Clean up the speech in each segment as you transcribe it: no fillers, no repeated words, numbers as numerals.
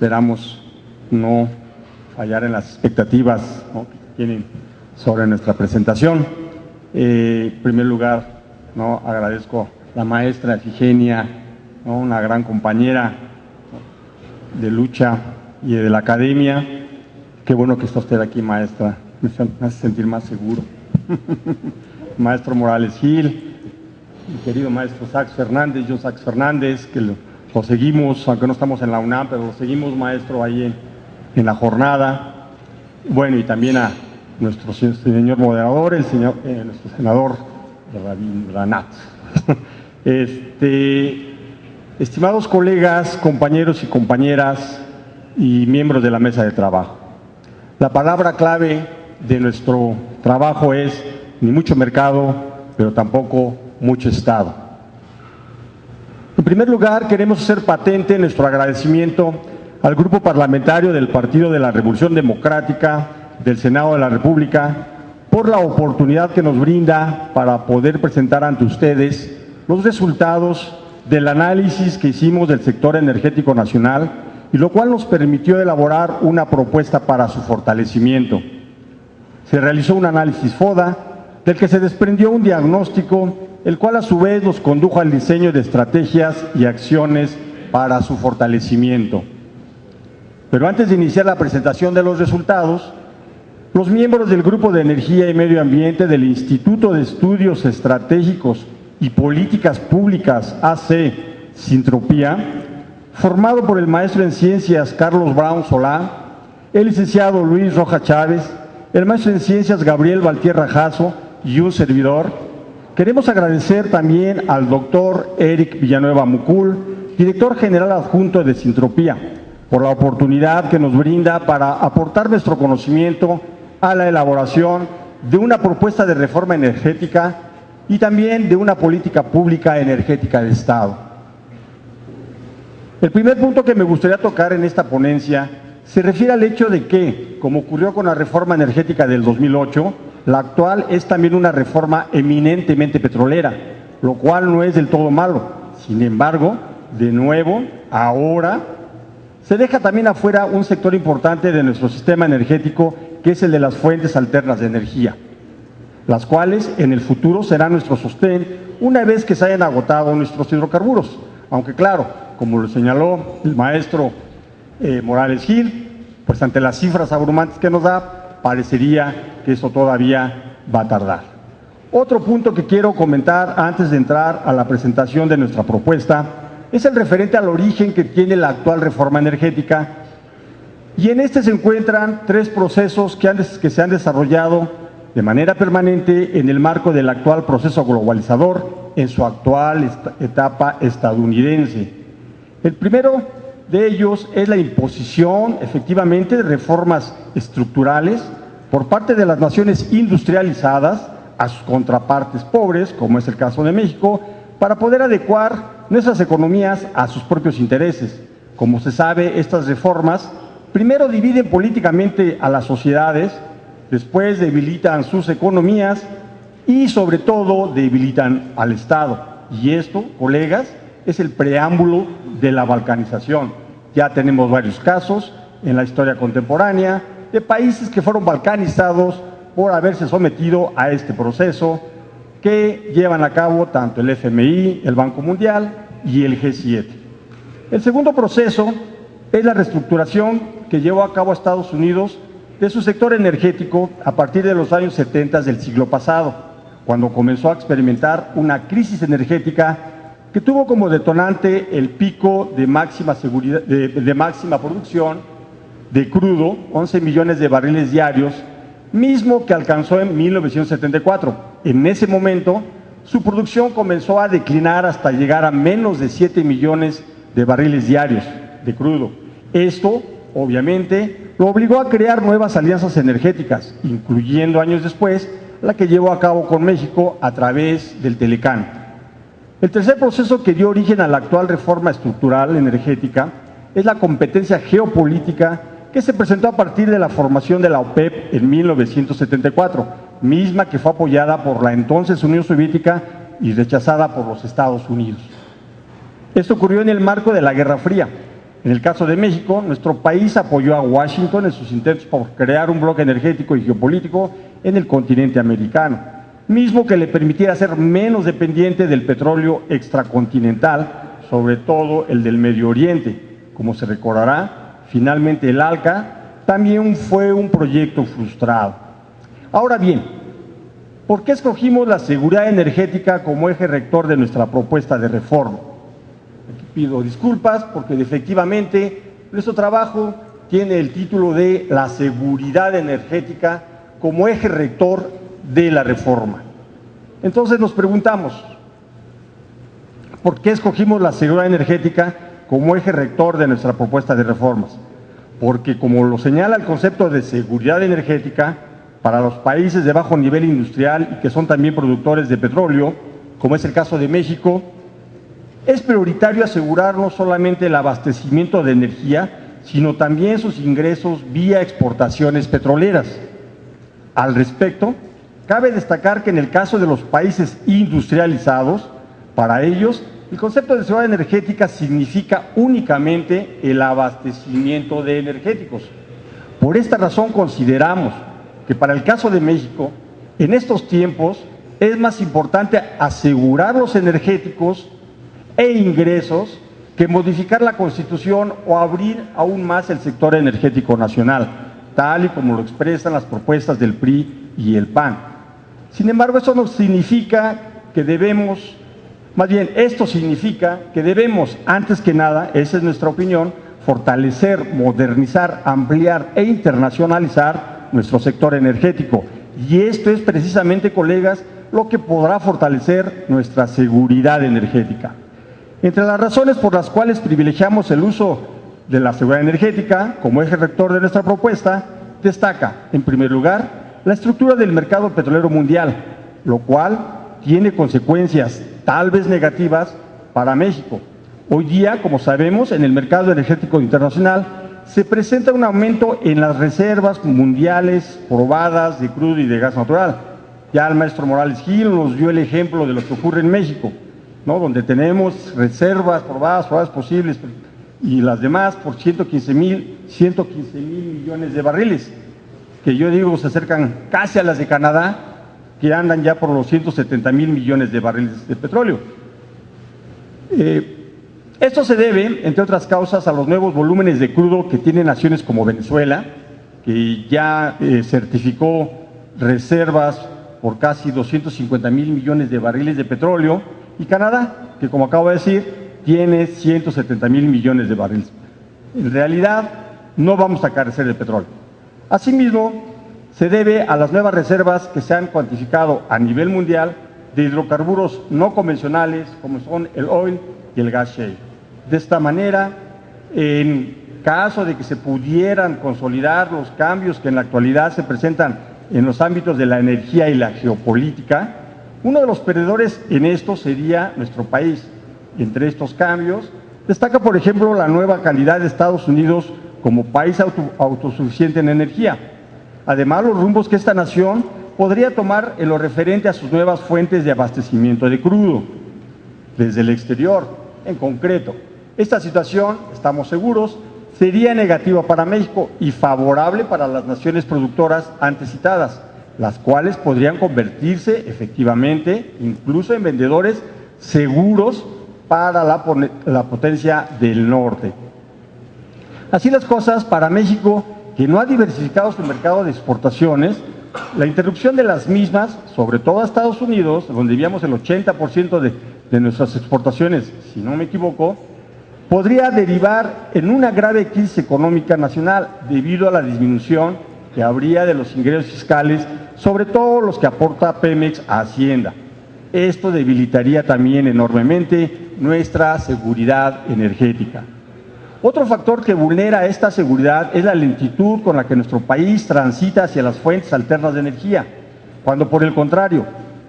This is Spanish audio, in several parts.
esperamos no fallar en las expectativas, ¿no?, que tienen sobre nuestra presentación. En primer lugar, ¿no?, agradezco a la maestra Efigenia, ¿no?, una gran compañera de lucha y de la academia. Qué bueno que está usted aquí, maestra, me hace sentir más seguro. Maestro Morales Gil, mi querido maestro Sax Fernández, yo Sax Fernández, que lo seguimos, aunque no estamos en la UNAM, pero lo seguimos, maestro, ahí en la jornada. Bueno, y también a nuestro señor moderador, nuestro senador Rabindranath. Estimados colegas, compañeros y compañeras y miembros de la mesa de trabajo, la palabra clave de nuestro trabajo es ni mucho mercado, pero tampoco mucho Estado. En primer lugar, queremos hacer patente nuestro agradecimiento al Grupo Parlamentario del Partido de la Revolución Democrática del Senado de la República por la oportunidad que nos brinda para poder presentar ante ustedes los resultados del análisis que hicimos del sector energético nacional, y lo cual nos permitió elaborar una propuesta para su fortalecimiento. Se realizó un análisis FODA, del que se desprendió un diagnóstico, el cual a su vez nos condujo al diseño de estrategias y acciones para su fortalecimiento. Pero antes de iniciar la presentación de los resultados, los miembros del Grupo de Energía y Medio Ambiente del Instituto de Estudios Estratégicos y Políticas Públicas AC Sintropía, formado por el maestro en Ciencias Carlos Brown Solá, el licenciado Luis Roja Chávez, el maestro en Ciencias Gabriel Valtierra Jasso y un servidor, queremos agradecer también al doctor Eric Villanueva Mucul, director general adjunto de Sintropía, por la oportunidad que nos brinda para aportar nuestro conocimiento a la elaboración de una propuesta de reforma energética y también de una política pública energética de Estado. El primer punto que me gustaría tocar en esta ponencia se refiere al hecho de que, como ocurrió con la reforma energética del 2008, la actual es también una reforma eminentemente petrolera, lo cual no es del todo malo. Sin embargo, de nuevo, ahora se deja también afuera un sector importante de nuestro sistema energético, que es el de las fuentes alternas de energía, las cuales en el futuro serán nuestro sostén una vez que se hayan agotado nuestros hidrocarburos. Aunque claro, como lo señaló el maestro Morales Gil, pues ante las cifras abrumantes que nos da, parecería que eso todavía va a tardar. Otro punto que quiero comentar antes de entrar a la presentación de nuestra propuesta es el referente al origen que tiene la actual reforma energética, y en este se encuentran tres procesos que se han desarrollado de manera permanente en el marco del actual proceso globalizador en su actual etapa estadounidense. El primero de ellos es la imposición, efectivamente, de reformas estructurales por parte de las naciones industrializadas a sus contrapartes pobres, como es el caso de México, para poder adecuar nuestras economías a sus propios intereses. Como se sabe, estas reformas primero dividen políticamente a las sociedades, después debilitan sus economías y sobre todo debilitan al Estado. Y esto, colegas, es el preámbulo de la balcanización. Ya tenemos varios casos en la historia contemporánea de países que fueron balcanizados por haberse sometido a este proceso que llevan a cabo tanto el FMI, el Banco Mundial y el G7. El segundo proceso es la reestructuración que llevó a cabo Estados Unidos de su sector energético a partir de los años 70 del siglo pasado, cuando comenzó a experimentar una crisis energética que tuvo como detonante el pico de máxima producción de crudo, 11 millones de barriles diarios, mismo que alcanzó en 1974. En ese momento, su producción comenzó a declinar hasta llegar a menos de 7 millones de barriles diarios de crudo. Esto, obviamente, lo obligó a crear nuevas alianzas energéticas, incluyendo años después la que llevó a cabo con México a través del Telecán. El tercer proceso que dio origen a la actual reforma estructural energética es la competencia geopolítica que se presentó a partir de la formación de la OPEP en 1974, misma que fue apoyada por la entonces Unión Soviética y rechazada por los Estados Unidos. Esto ocurrió en el marco de la Guerra Fría, En el caso de México, nuestro país apoyó a Washington en sus intentos por crear un bloque energético y geopolítico en el continente americano, mismo que le permitiera ser menos dependiente del petróleo extracontinental, sobre todo el del Medio Oriente. Como se recordará, finalmente el ALCA también fue un proyecto frustrado. Ahora bien, ¿por qué escogimos la seguridad energética como eje rector de nuestra propuesta de reforma? Aquí pido disculpas porque efectivamente nuestro trabajo tiene el título de la seguridad energética como eje rector de la reforma. Entonces nos preguntamos, ¿por qué escogimos la seguridad energética como eje rector de nuestra propuesta de reformas? Porque, como lo señala el concepto de seguridad energética, para los países de bajo nivel industrial y que son también productores de petróleo, como es el caso de México, es prioritario asegurar no solamente el abastecimiento de energía, sino también sus ingresos vía exportaciones petroleras. Al respecto, cabe destacar que en el caso de los países industrializados, para ellos, el concepto de seguridad energética significa únicamente el abastecimiento de energéticos. Por esta razón consideramos que para el caso de México, en estos tiempos, es más importante asegurar los energéticos e ingresos que modificar la Constitución o abrir aún más el sector energético nacional, tal y como lo expresan las propuestas del PRI y el PAN. Sin embargo, eso no significa que debemos, más bien, esto significa que debemos, antes que nada, esa es nuestra opinión, fortalecer, modernizar, ampliar e internacionalizar nuestro sector energético. Y esto es precisamente, colegas, lo que podrá fortalecer nuestra seguridad energética. Entre las razones por las cuales privilegiamos el uso de la seguridad energética como eje rector de nuestra propuesta, destaca, en primer lugar, la estructura del mercado petrolero mundial, lo cual tiene consecuencias tal vez negativas para México. Hoy día, como sabemos, en el mercado energético internacional se presenta un aumento en las reservas mundiales probadas de crudo y de gas natural. Ya el maestro Morales Gil nos dio el ejemplo de lo que ocurre en México, ¿no? Donde tenemos reservas probadas posibles y las demás por 115 mil millones de barriles, que yo digo se acercan casi a las de Canadá, que andan ya por los 170 mil millones de barriles de petróleo. Esto se debe, entre otras causas, a los nuevos volúmenes de crudo que tienen naciones como Venezuela, que ya certificó reservas por casi 250 mil millones de barriles de petróleo, y Canadá, que como acabo de decir, tiene 170 mil millones de barriles. En realidad, no vamos a carecer de petróleo. Asimismo, se debe a las nuevas reservas que se han cuantificado a nivel mundial de hidrocarburos no convencionales, como son el oil y el gas shale. De esta manera, en caso de que se pudieran consolidar los cambios que en la actualidad se presentan en los ámbitos de la energía y la geopolítica, uno de los perdedores en esto sería nuestro país. Entre estos cambios, destaca, por ejemplo, la nueva calidad de Estados Unidos como país autosuficiente en energía. Además, los rumbos que esta nación podría tomar en lo referente a sus nuevas fuentes de abastecimiento de crudo desde el exterior. En concreto, esta situación, estamos seguros, sería negativa para México y favorable para las naciones productoras antes citadas, las cuales podrían convertirse efectivamente incluso en vendedores seguros para la potencia del norte. Así las cosas, para México, que no ha diversificado su mercado de exportaciones, la interrupción de las mismas, sobre todo a Estados Unidos, donde enviamos el 80% de nuestras exportaciones, si no me equivoco, podría derivar en una grave crisis económica nacional debido a la disminución que habría de los ingresos fiscales, sobre todo los que aporta Pemex a Hacienda. Esto debilitaría también enormemente nuestra seguridad energética. Otro factor que vulnera esta seguridad es la lentitud con la que nuestro país transita hacia las fuentes alternas de energía, cuando por el contrario,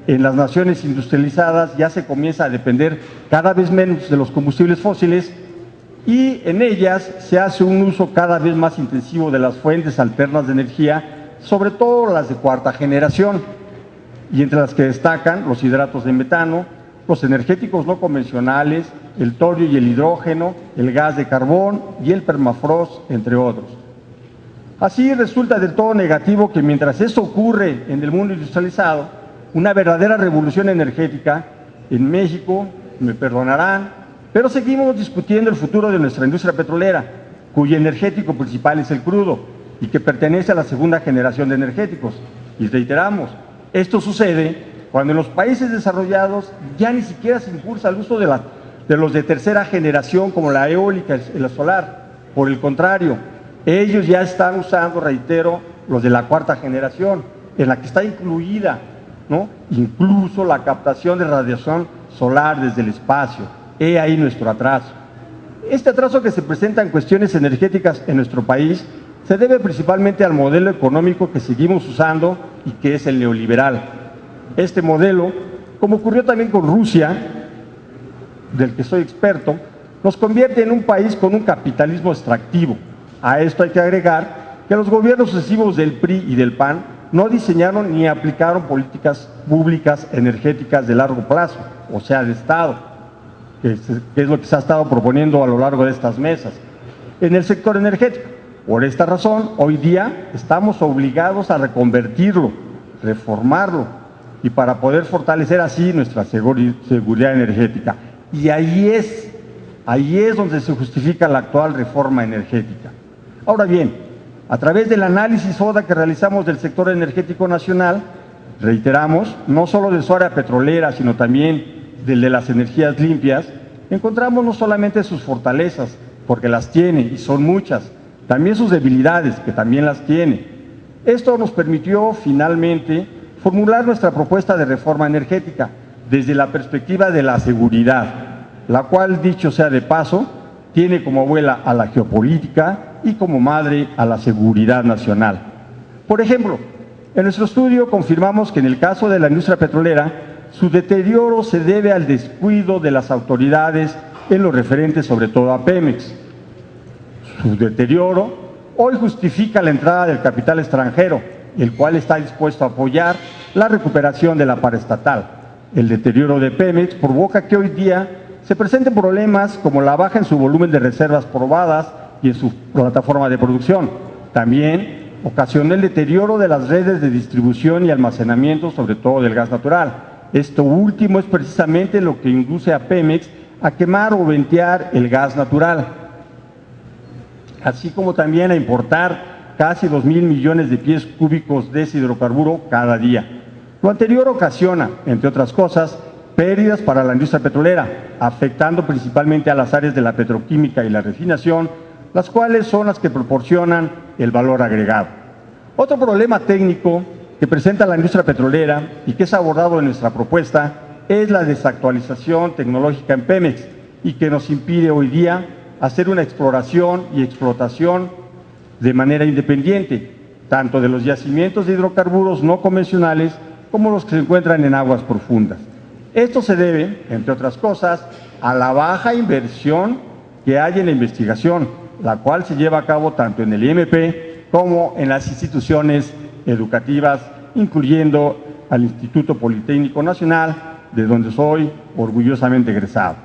en las naciones industrializadas ya se comienza a depender cada vez menos de los combustibles fósiles y en ellas se hace un uso cada vez más intensivo de las fuentes alternas de energía, sobre todo las de cuarta generación, y entre las que destacan los hidratos de metano, los energéticos no convencionales, el torio y el hidrógeno, el gas de carbón y el permafrost, entre otros. Así resulta del todo negativo que mientras eso ocurre en el mundo industrializado, una verdadera revolución energética en México, me perdonarán, pero seguimos discutiendo el futuro de nuestra industria petrolera, cuyo energético principal es el crudo y que pertenece a la segunda generación de energéticos. Y reiteramos, esto sucede cuando en los países desarrollados ya ni siquiera se impulsa el uso de los de tercera generación como la eólica y la solar. Por el contrario, ellos ya están usando, reitero, los de la cuarta generación, en la que está incluida, ¿no?, incluso la captación de radiación solar desde el espacio. He ahí nuestro atraso. Este atraso que se presenta en cuestiones energéticas en nuestro país se debe principalmente al modelo económico que seguimos usando y que es el neoliberal. Este modelo, como ocurrió también con Rusia, del que soy experto, nos convierte en un país con un capitalismo extractivo. A esto hay que agregar que los gobiernos sucesivos del PRI y del PAN no diseñaron ni aplicaron políticas públicas energéticas de largo plazo, o sea, de Estado, que es lo que se ha estado proponiendo a lo largo de estas mesas, en el sector energético. Por esta razón, hoy día estamos obligados a reconvertirlo, reformarlo, y para poder fortalecer así nuestra seguridad energética. Y ahí es donde se justifica la actual reforma energética. Ahora bien, a través del análisis FODA que realizamos del sector energético nacional, reiteramos, no solo de su área petrolera, sino también del de las energías limpias, encontramos no solamente sus fortalezas, porque las tiene y son muchas, también sus debilidades, que también las tiene. Esto nos permitió finalmente formular nuestra propuesta de reforma energética desde la perspectiva de la seguridad, la cual, dicho sea de paso, tiene como abuela a la geopolítica y como madre a la seguridad nacional. Por ejemplo, en nuestro estudio confirmamos que en el caso de la industria petrolera, su deterioro se debe al descuido de las autoridades en lo referente sobre todo a Pemex. Su deterioro hoy justifica la entrada del capital extranjero, el cual está dispuesto a apoyar la recuperación de la paraestatal. El deterioro de Pemex provoca que hoy día se presenten problemas como la baja en su volumen de reservas probadas y en su plataforma de producción. También ocasionó el deterioro de las redes de distribución y almacenamiento, sobre todo del gas natural. Esto último es precisamente lo que induce a Pemex a quemar o ventear el gas natural, así como también a importar casi 2,000 millones de pies cúbicos de ese hidrocarburo cada día. Lo anterior ocasiona, entre otras cosas, pérdidas para la industria petrolera, afectando principalmente a las áreas de la petroquímica y la refinación, las cuales son las que proporcionan el valor agregado. Otro problema técnico que presenta la industria petrolera y que es abordado en nuestra propuesta es la desactualización tecnológica en Pemex y que nos impide hoy día hacer una exploración y explotación de manera independiente, tanto de los yacimientos de hidrocarburos no convencionales como los que se encuentran en aguas profundas. Esto se debe, entre otras cosas, a la baja inversión que hay en la investigación, la cual se lleva a cabo tanto en el IMP como en las instituciones educativas, incluyendo al Instituto Politécnico Nacional, de donde soy orgullosamente egresado.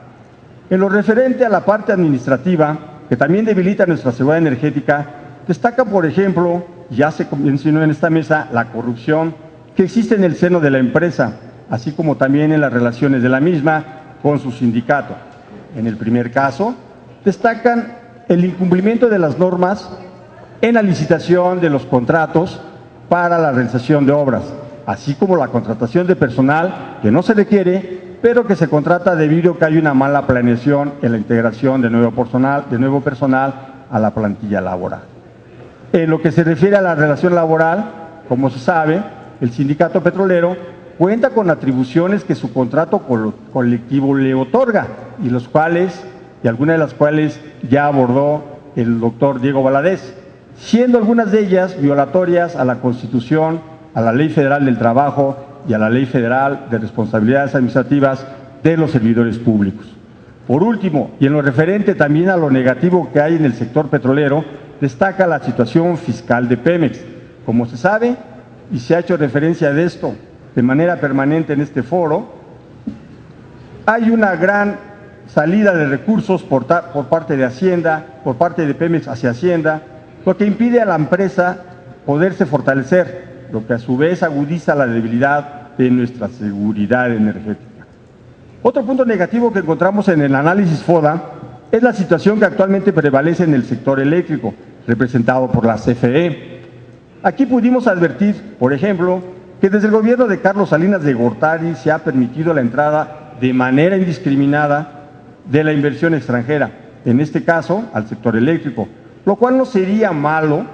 En lo referente a la parte administrativa, que también debilita nuestra seguridad energética, destaca, por ejemplo, ya se mencionó en esta mesa, la corrupción que existe en el seno de la empresa, así como también en las relaciones de la misma con su sindicato. En el primer caso, destacan el incumplimiento de las normas en la licitación de los contratos para la realización de obras, así como la contratación de personal que no se requiere, pero que se contrata debido a que hay una mala planeación en la integración de nuevo personal a la plantilla laboral. En lo que se refiere a la relación laboral, como se sabe, el sindicato petrolero cuenta con atribuciones que su contrato colectivo le otorga y algunas de las cuales ya abordó el doctor Diego Valadez, siendo algunas de ellas violatorias a la Constitución, a la Ley Federal del Trabajo y a la Ley Federal de Responsabilidades Administrativas de los Servidores Públicos. Por último, y en lo referente también a lo negativo que hay en el sector petrolero, destaca la situación fiscal de Pemex. Como se sabe, y se ha hecho referencia de esto de manera permanente en este foro, hay una gran salida de recursos por parte de Hacienda, por parte de Pemex hacia Hacienda, lo que impide a la empresa poderse fortalecer, lo que a su vez agudiza la debilidad de nuestra seguridad energética. Otro punto negativo que encontramos en el análisis FODA es la situación que actualmente prevalece en el sector eléctrico, representado por la CFE. Aquí pudimos advertir, por ejemplo, que desde el gobierno de Carlos Salinas de Gortari se ha permitido la entrada de manera indiscriminada de la inversión extranjera, en este caso al sector eléctrico, lo cual no sería malo,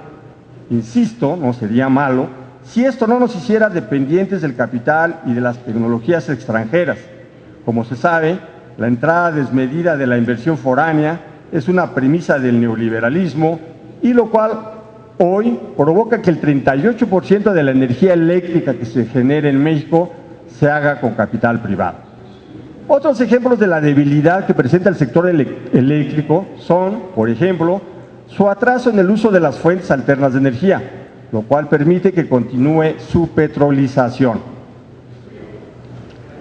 insisto, no sería malo, si esto no nos hiciera dependientes del capital y de las tecnologías extranjeras. Como se sabe, la entrada desmedida de la inversión foránea es una premisa del neoliberalismo y lo cual hoy provoca que el 38% de la energía eléctrica que se genere en México se haga con capital privado. Otros ejemplos de la debilidad que presenta el sector eléctrico son, por ejemplo, su atraso en el uso de las fuentes alternas de energía, lo cual permite que continúe su petrolización.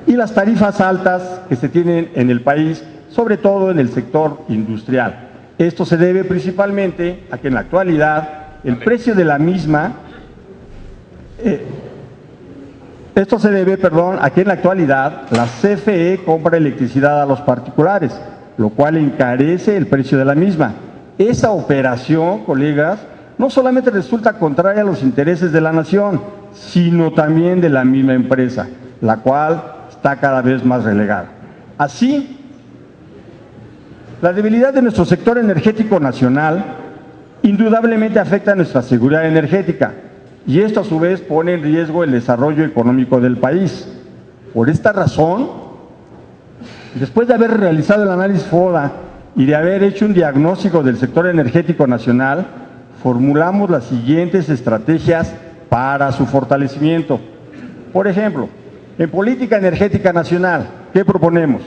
Y las tarifas altas que se tienen en el país, sobre todo en el sector industrial. Esto se debe principalmente a que en la actualidad el precio de la misma, a que en la actualidad la CFE compra electricidad a los particulares, lo cual encarece el precio de la misma. Esa operación, colegas, no solamente resulta contraria a los intereses de la nación, sino también de la misma empresa, la cual está cada vez más relegada. Así, la debilidad de nuestro sector energético nacional indudablemente afecta a nuestra seguridad energética y esto a su vez pone en riesgo el desarrollo económico del país. Por esta razón, después de haber realizado el análisis FODA y de haber hecho un diagnóstico del sector energético nacional, formulamos las siguientes estrategias para su fortalecimiento. Por ejemplo, en política energética nacional, ¿qué proponemos?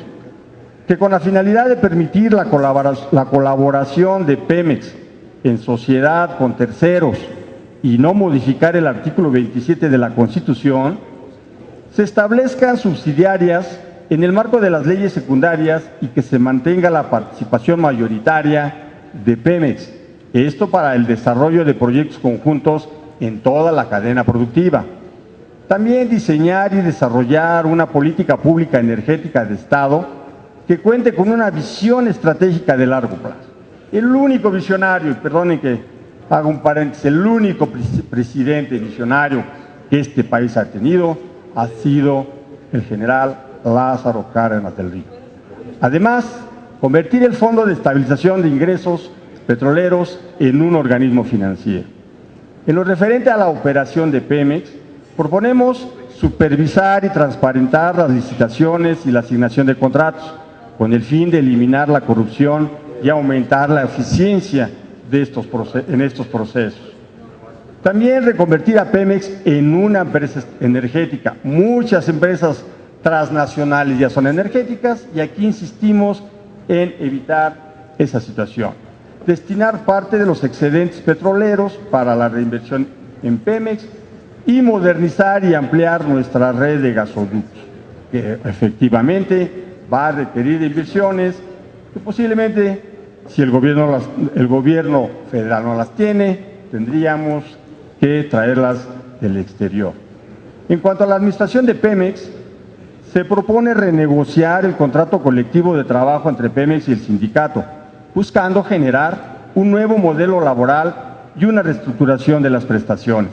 Que con la finalidad de permitir la colaboración de Pemex en sociedad con terceros y no modificar el artículo 27 de la Constitución, se establezcan subsidiarias en el marco de las leyes secundarias y que se mantenga la participación mayoritaria de Pemex. Esto para el desarrollo de proyectos conjuntos en toda la cadena productiva. También diseñar y desarrollar una política pública energética de Estado que cuente con una visión estratégica de largo plazo. El único visionario, y perdonen que haga un paréntesis, el único presidente visionario que este país ha tenido ha sido el general Lázaro Cárdenas del Río. Además, convertir el Fondo de Estabilización de Ingresos Petroleros en un organismo financiero. En lo referente a la operación de Pemex, proponemos supervisar y transparentar las licitaciones y la asignación de contratos, con el fin de eliminar la corrupción y aumentar la eficiencia de estos procesos. También reconvertir a Pemex en una empresa energética. Muchas empresas transnacionales ya son energéticas y aquí insistimos en evitar esa situación. Destinar parte de los excedentes petroleros para la reinversión en Pemex y modernizar y ampliar nuestra red de gasoductos, que efectivamente va a requerir inversiones que posiblemente, si el gobierno federal no las tiene, tendríamos que traerlas del exterior. En cuanto a la administración de Pemex, se propone renegociar el contrato colectivo de trabajo entre Pemex y el sindicato, buscando generar un nuevo modelo laboral y una reestructuración de las prestaciones.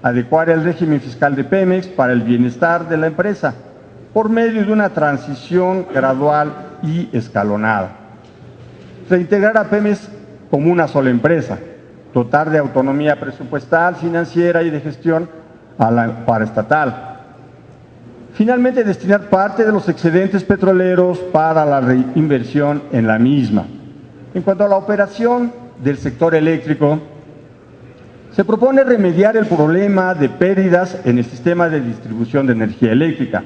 Adecuar el régimen fiscal de Pemex para el bienestar de la empresa, por medio de una transición gradual y escalonada. Reintegrar a Pemex como una sola empresa, dotar de autonomía presupuestal, financiera y de gestión a la paraestatal. Finalmente, destinar parte de los excedentes petroleros para la reinversión en la misma. En cuanto a la operación del sector eléctrico, se propone remediar el problema de pérdidas en el sistema de distribución de energía eléctrica,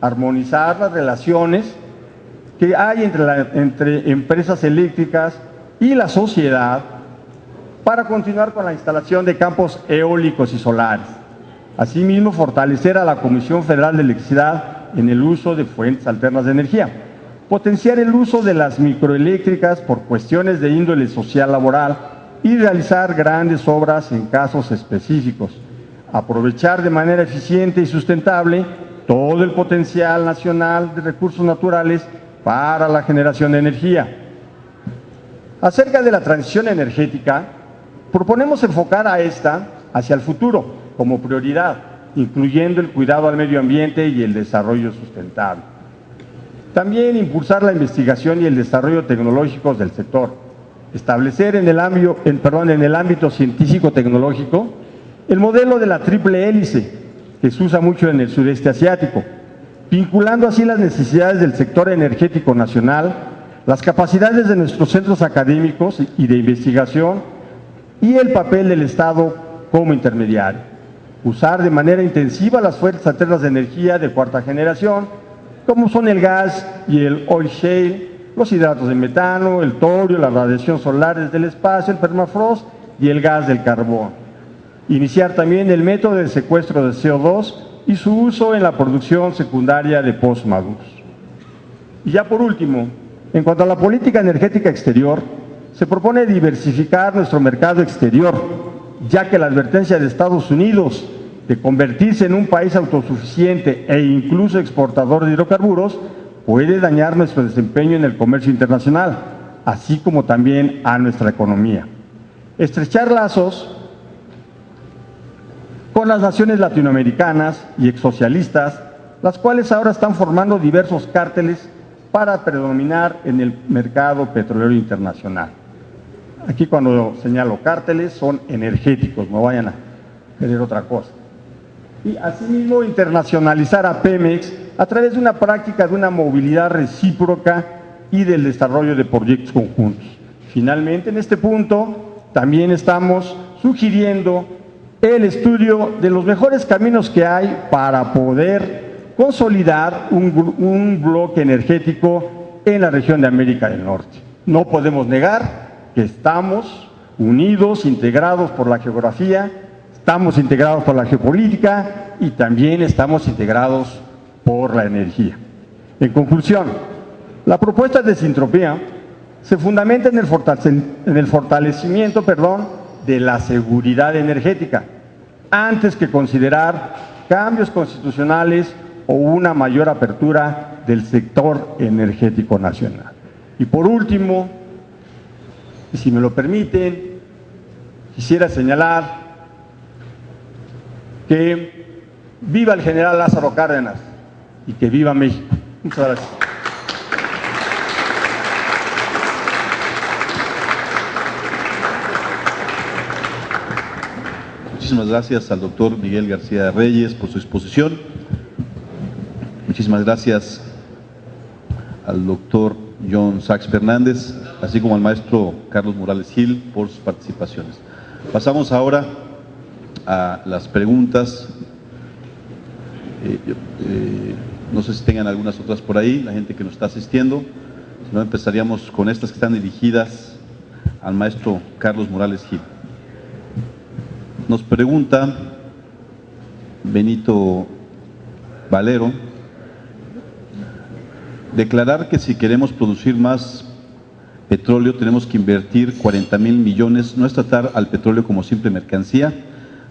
armonizar las relaciones que hay entre empresas eléctricas y la sociedad para continuar con la instalación de campos eólicos y solares. Asimismo, fortalecer a la Comisión Federal de Electricidad en el uso de fuentes alternas de energía, potenciar el uso de las microeléctricas por cuestiones de índole social laboral y realizar grandes obras en casos específicos, aprovechar de manera eficiente y sustentable todo el potencial nacional de recursos naturales para la generación de energía. Acerca de la transición energética, proponemos enfocar a esta hacia el futuro como prioridad, incluyendo el cuidado al medio ambiente y el desarrollo sustentable. También impulsar la investigación y el desarrollo tecnológicos del sector, establecer en el ámbito científico-tecnológico el modelo de la triple hélice, que se usa mucho en el sureste asiático, vinculando así las necesidades del sector energético nacional, las capacidades de nuestros centros académicos y de investigación y el papel del Estado como intermediario. Usar de manera intensiva las fuentes alternas de energía de cuarta generación, como son el gas y el oil shale, los hidratos de metano, el torio, la radiación solar desde el espacio, el permafrost y el gas del carbón. Iniciar también el método de secuestro de CO2 y su uso en la producción secundaria de postmaduros. Y ya por último, en cuanto a la política energética exterior, se propone diversificar nuestro mercado exterior, ya que la advertencia de Estados Unidos de convertirse en un país autosuficiente e incluso exportador de hidrocarburos puede dañar nuestro desempeño en el comercio internacional, así como también a nuestra economía. Estrechar lazos con las naciones latinoamericanas y exsocialistas, las cuales ahora están formando diversos cárteles para predominar en el mercado petrolero internacional. Aquí cuando señalo cárteles son energéticos, no vayan a querer otra cosa. Y asimismo internacionalizar a Pemex a través de una práctica de una movilidad recíproca y del desarrollo de proyectos conjuntos. Finalmente, en este punto también estamos sugiriendo el estudio de los mejores caminos que hay para poder consolidar un bloque energético en la región de América del Norte. No podemos negar que estamos unidos, integrados por la geografía, estamos integrados por la geopolítica y también estamos integrados por la energía. En conclusión, la propuesta de Sintropía se fundamenta en el fortalecimiento de la seguridad energética, antes que considerar cambios constitucionales o una mayor apertura del sector energético nacional. Y por último, y si me lo permiten, quisiera señalar que viva el general Lázaro Cárdenas y que viva México. Muchas gracias. Muchísimas gracias al doctor Miguel García Reyes por su exposición. Muchísimas gracias al doctor John Sachs Fernández, así como al maestro Carlos Morales Gil por sus participaciones. Pasamos ahora a las preguntas. No sé si tengan algunas otras por ahí, la gente que nos está asistiendo. Si no, empezaríamos con estas que están dirigidas al maestro Carlos Morales Gil. Nos pregunta Benito Valero: declarar que si queremos producir más petróleo tenemos que invertir 40,000 millones, ¿no es tratar al petróleo como simple mercancía?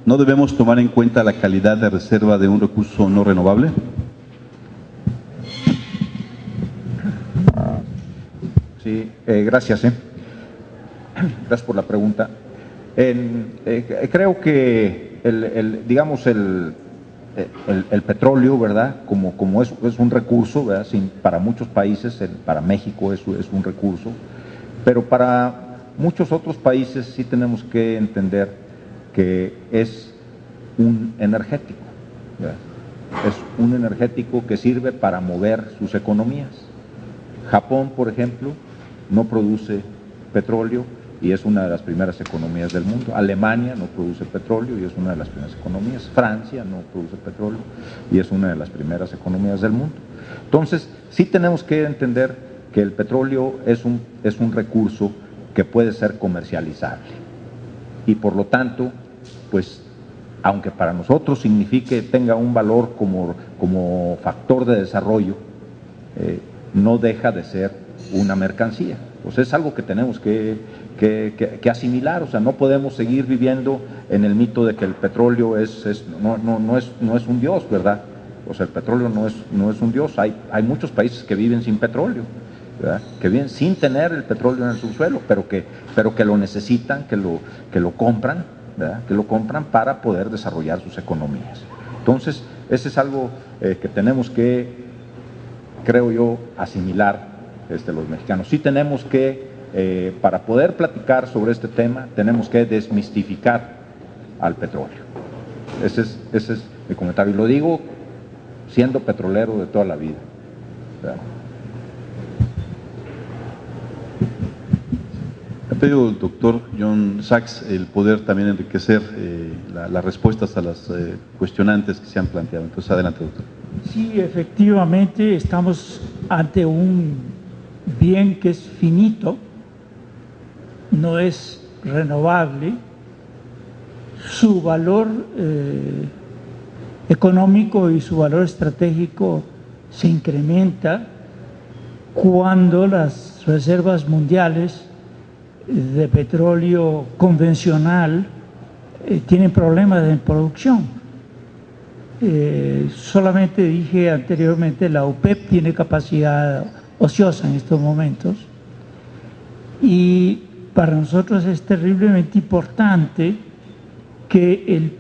¿No debemos tomar en cuenta la calidad de reserva de un recurso no renovable? Sí, gracias. Gracias por la pregunta. Creo que el petróleo, ¿verdad? Como es un recurso, ¿verdad? Para muchos países, para México es un recurso, pero para muchos otros países sí tenemos que entender que es un energético, ¿verdad? Es un energético que sirve para mover sus economías. Japón, por ejemplo, no produce petróleo y es una de las primeras economías del mundo. Alemania no produce petróleo y es una de las primeras economías. Francia no produce petróleo y es una de las primeras economías del mundo. Entonces, sí tenemos que entender que el petróleo es un recurso que puede ser comercializable y por lo tanto, pues aunque para nosotros signifique, tenga un valor como factor de desarrollo, no deja de ser una mercancía. Pues es algo que tenemos que asimilar. O sea, no podemos seguir viviendo en el mito de que el petróleo no es un dios, ¿verdad? O sea, el petróleo no es un dios. Hay muchos países que viven sin petróleo, ¿verdad? Que viven sin tener el petróleo en el subsuelo, pero que lo necesitan, que lo compran, ¿verdad? Que lo compran para poder desarrollar sus economías. Entonces, ese es algo que tenemos que, creo yo, asimilar los mexicanos. Sí tenemos que, para poder platicar sobre este tema, tenemos que desmistificar al petróleo. Ese es mi comentario, y lo digo siendo petrolero de toda la vida, ¿verdad? Ha pedido el doctor John Sachs el poder también enriquecer las respuestas a las cuestionantes que se han planteado. Entonces, adelante, doctor. Sí, efectivamente, estamos ante un bien que es finito, no es renovable, su valor económico y su valor estratégico se incrementa cuando las reservas mundiales de petróleo convencional tienen problemas de producción. Solamente dije anteriormente, la OPEP tiene capacidad ociosa en estos momentos, y para nosotros es terriblemente importante que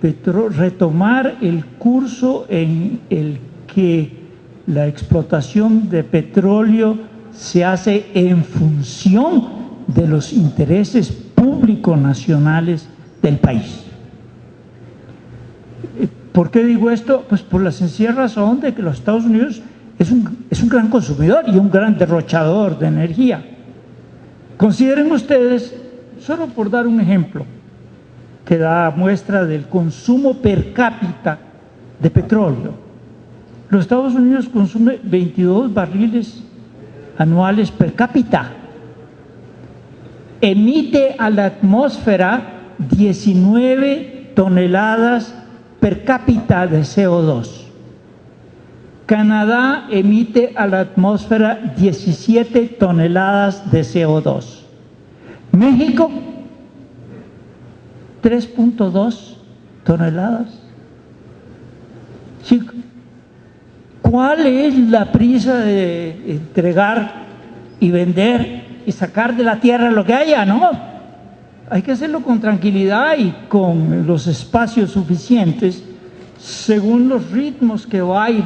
retomar el curso en el que la explotación de petróleo se hace en función de los intereses públicos nacionales del país. ¿Por qué digo esto? Pues por la sencilla razón de que los Estados Unidos es un gran consumidor y un gran derrochador de energía. Consideren ustedes, solo por dar un ejemplo, que da muestra del consumo per cápita de petróleo. Los Estados Unidos consume 22 barriles anuales per cápita. Emite a la atmósfera 19 toneladas per cápita de CO2. Canadá emite a la atmósfera 17 toneladas de CO2. México, 3.2 toneladas. Sí. ¿Cuál es la prisa de entregar y vender y sacar de la tierra lo que haya? No, hay que hacerlo con tranquilidad y con los espacios suficientes, según los ritmos que va y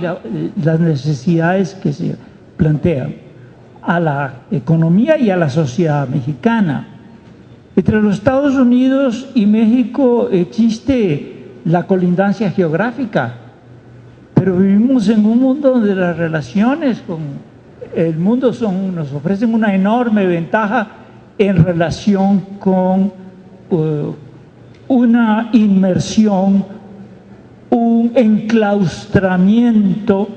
las necesidades que se plantean a la economía y a la sociedad mexicana. Entre los Estados Unidos y México existe la colindancia geográfica, pero vivimos en un mundo donde las relaciones con el mundo nos ofrecen una enorme ventaja en relación con una inmersión, un enclaustramiento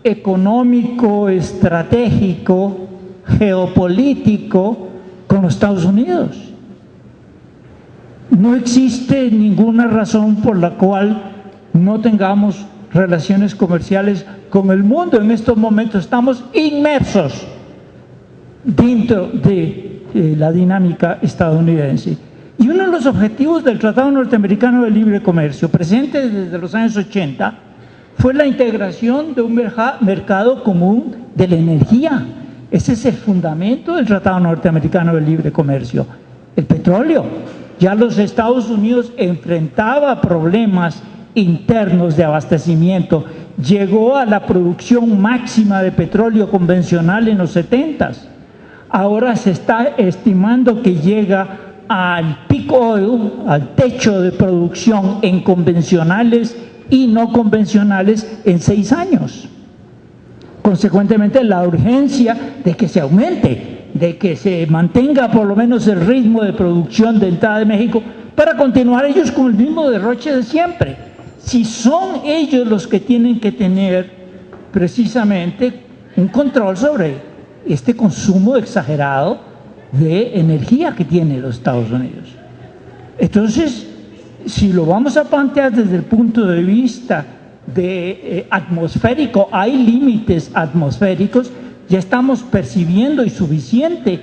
económico, estratégico, geopolítico con los Estados Unidos. No existe ninguna razón por la cual no tengamos relaciones comerciales con el mundo. En estos momentos estamos inmersos dentro de la dinámica estadounidense. Y uno de los objetivos del Tratado Norteamericano de Libre Comercio, presente desde los años 80, fue la integración de un mercado común de la energía. Ese es el fundamento del Tratado Norteamericano de Libre Comercio, el petróleo. Ya los Estados Unidos enfrentaba problemas internos de abastecimiento, llegó a la producción máxima de petróleo convencional en los 70s. Ahora se está estimando que llega al peak oil, al techo de producción en convencionales y no convencionales en 6 años. Consecuentemente, la urgencia de que se aumente, de que se mantenga por lo menos el ritmo de producción de entrada de México para continuar ellos con el mismo derroche de siempre. Si son ellos los que tienen que tener precisamente un control sobre este consumo exagerado de energía que tienen los Estados Unidos. Entonces, si lo vamos a plantear desde el punto de vista de atmosférico, hay límites atmosféricos, ya estamos percibiendo y suficiente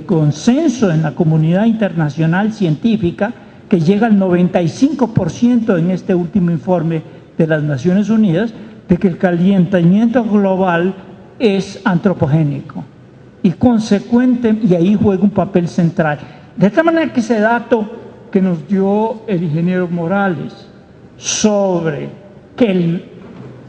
consenso en la comunidad internacional científica que llega al 95% en este último informe de las Naciones Unidas de que el calentamiento global es antropogénico y consecuente, y ahí juega un papel central. De tal manera que ese dato que nos dio el ingeniero Morales sobre que el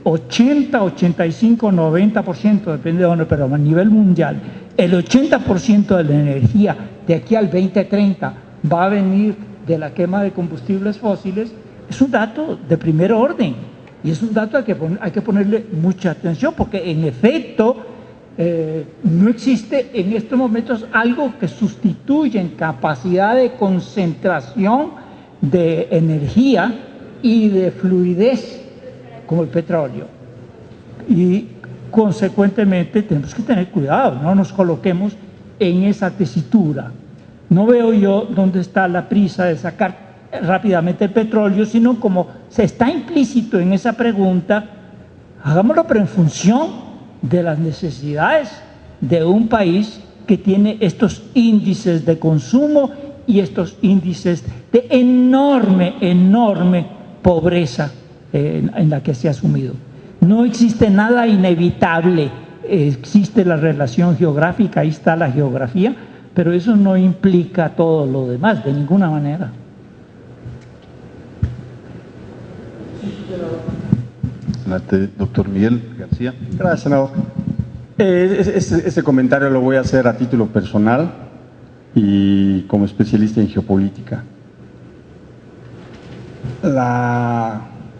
80, 85, 90%, depende de dónde, pero a nivel mundial, el 80% de la energía de aquí al 2030 va a venir de la quema de combustibles fósiles, es un dato de primer orden y es un dato al que hay que ponerle mucha atención, porque en efecto no existe en estos momentos algo que sustituya en capacidad de concentración de energía y de fluidez como el petróleo. Y consecuentemente tenemos que tener cuidado, no nos coloquemos en esa tesitura. No veo yo dónde está la prisa de sacar rápidamente el petróleo, sino como se está implícito en esa pregunta, hagámoslo pero en función de las necesidades de un país que tiene estos índices de consumo y estos índices de enorme pobreza en la que se ha asumido. No existe nada inevitable, existe la relación geográfica, ahí está la geografía, pero eso no implica todo lo demás, de ninguna manera. Doctor Miguel García. Gracias, senador. Ese comentario lo voy a hacer a título personal y como especialista en geopolítica. El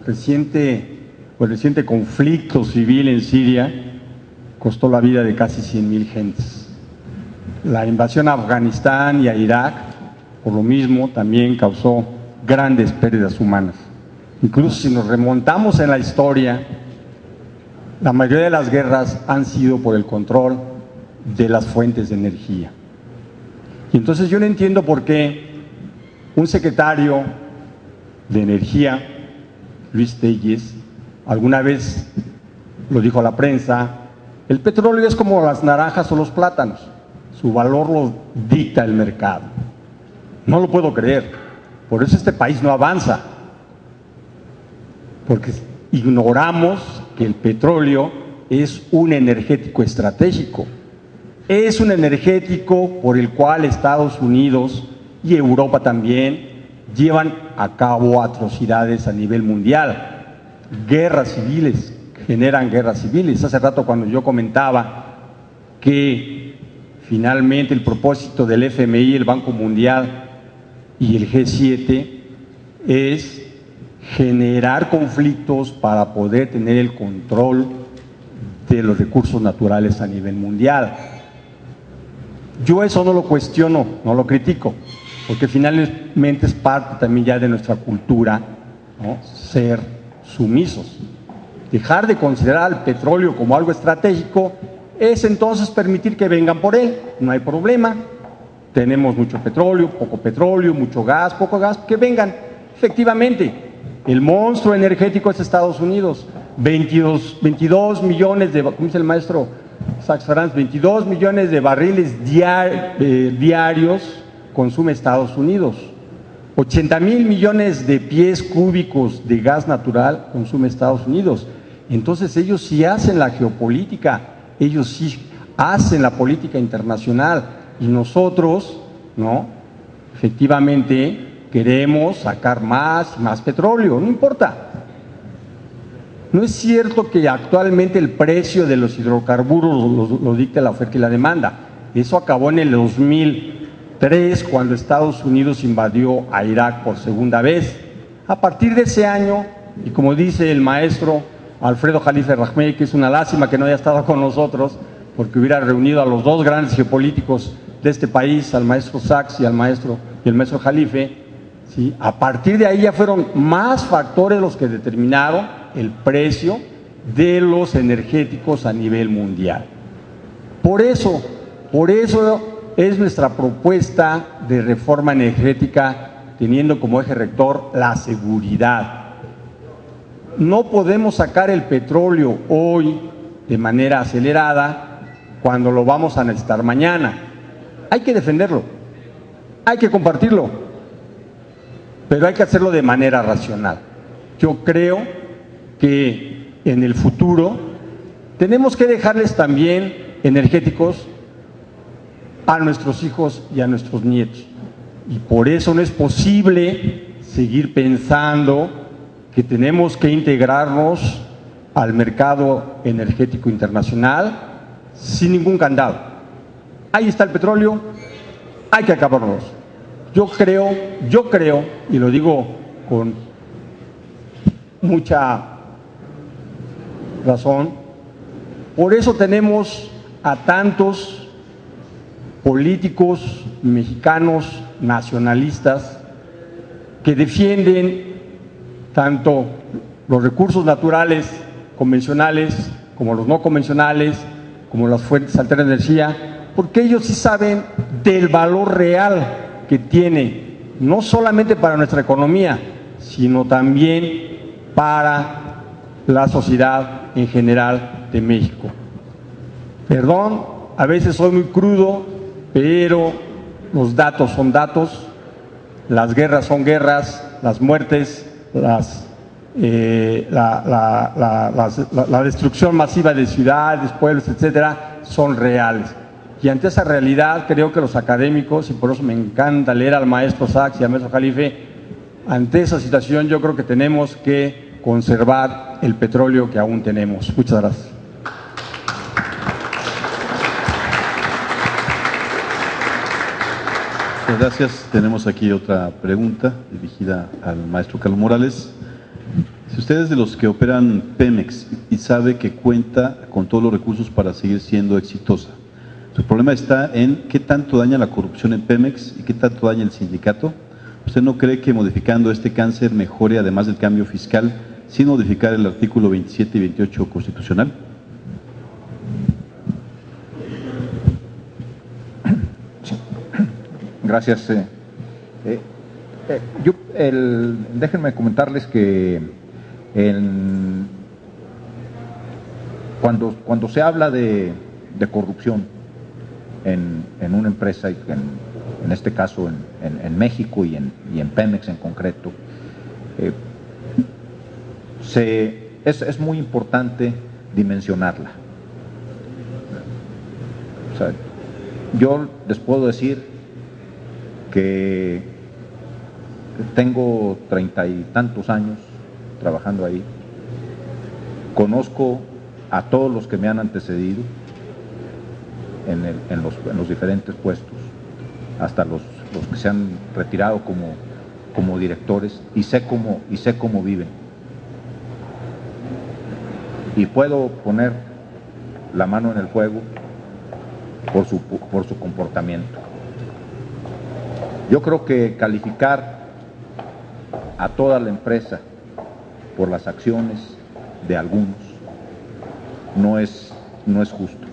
reciente conflicto civil en Siria costó la vida de casi 100,000 gentes. La invasión a Afganistán y a Irak, por lo mismo, también causó grandes pérdidas humanas. Incluso si nos remontamos en la historia, la mayoría de las guerras han sido por el control de las fuentes de energía. Y entonces yo no entiendo por qué un secretario de Energía, Luis Telles, alguna vez lo dijo a la prensa, el petróleo es como las naranjas o los plátanos, su valor lo dicta el mercado. No lo puedo creer, por eso este país no avanza, porque ignoramos que el petróleo es un energético estratégico, es un energético por el cual Estados Unidos y Europa también llevan a cabo atrocidades a nivel mundial, guerras civiles, generan guerras civiles. Hace rato cuando yo comentaba que finalmente el propósito del FMI, el Banco Mundial y el G7 es generar conflictos para poder tener el control de los recursos naturales a nivel mundial. Yo eso no lo cuestiono, no lo critico, porque finalmente es parte también ya de nuestra cultura, ¿no? Ser sumisos. Dejar de considerar el petróleo como algo estratégico es entonces permitir que vengan por él, no hay problema. Tenemos mucho petróleo, poco petróleo, mucho gas, poco gas, que vengan. Efectivamente, el monstruo energético es Estados Unidos, 22 millones de, como dice el maestro Sachs Fernández, 22 millones de barriles diarios consume Estados Unidos. 80,000 millones de pies cúbicos de gas natural consume Estados Unidos. Entonces ellos sí hacen la geopolítica, ellos sí hacen la política internacional y nosotros, ¿no? Efectivamente queremos sacar más y más petróleo, no importa. No es cierto que actualmente el precio de los hidrocarburos lo dicte la oferta y la demanda. Eso acabó en el 2003 cuando Estados Unidos invadió a Irak por segunda vez. A partir de ese año, y como dice el maestro Alfredo Jalife Rahmey, que es una lástima que no haya estado con nosotros, porque hubiera reunido a los dos grandes geopolíticos de este país, al maestro Sachs y el maestro Jalife, ¿sí? A partir de ahí ya fueron más factores los que determinaron el precio de los energéticos a nivel mundial. Por eso es nuestra propuesta de reforma energética teniendo como eje rector la seguridad. No podemos sacar el petróleo hoy de manera acelerada cuando lo vamos a necesitar mañana. Hay que defenderlo, hay que compartirlo, pero hay que hacerlo de manera racional. Yo creo que en el futuro tenemos que dejarles también energéticos a nuestros hijos y a nuestros nietos. Y por eso no es posible seguir pensando que tenemos que integrarnos al mercado energético internacional sin ningún candado. Ahí está el petróleo, hay que acabarnos. Yo creo, y lo digo con mucha razón, por eso tenemos a tantos políticos mexicanos nacionalistas que defienden tanto los recursos naturales convencionales como los no convencionales, como las fuentes alternas de energía, porque ellos sí saben del valor real que tiene, no solamente para nuestra economía, sino también para la sociedad en general de México. Perdón, a veces soy muy crudo, pero los datos son datos, las guerras son guerras, las muertes, la destrucción masiva de ciudades, pueblos, etcétera, son reales. Y ante esa realidad creo que los académicos, y por eso me encanta leer al maestro Sachs y al maestro Jalife, ante esa situación yo creo que tenemos que conservar el petróleo que aún tenemos. Muchas gracias. Muchas gracias. Tenemos aquí otra pregunta dirigida al maestro Carlos Morales. Si usted es de los que operan Pemex y sabe que cuenta con todos los recursos para seguir siendo exitosa, su problema está en qué tanto daña la corrupción en Pemex y qué tanto daña el sindicato. ¿Usted no cree que modificando este cáncer mejore, además del cambio fiscal, sin modificar el artículo 27 y 28 constitucional? Gracias. Déjenme comentarles que cuando se habla de corrupción en una empresa, en este caso en México y en Pemex en concreto, es muy importante dimensionarla. O sea, yo les puedo decir que tengo 30 y tantos años trabajando ahí, conozco a todos los que me han antecedido en los diferentes puestos, hasta los que se han retirado como directores, y sé cómo viven. Y puedo poner la mano en el fuego por su comportamiento. Yo creo que calificar a toda la empresa por las acciones de algunos no es justo.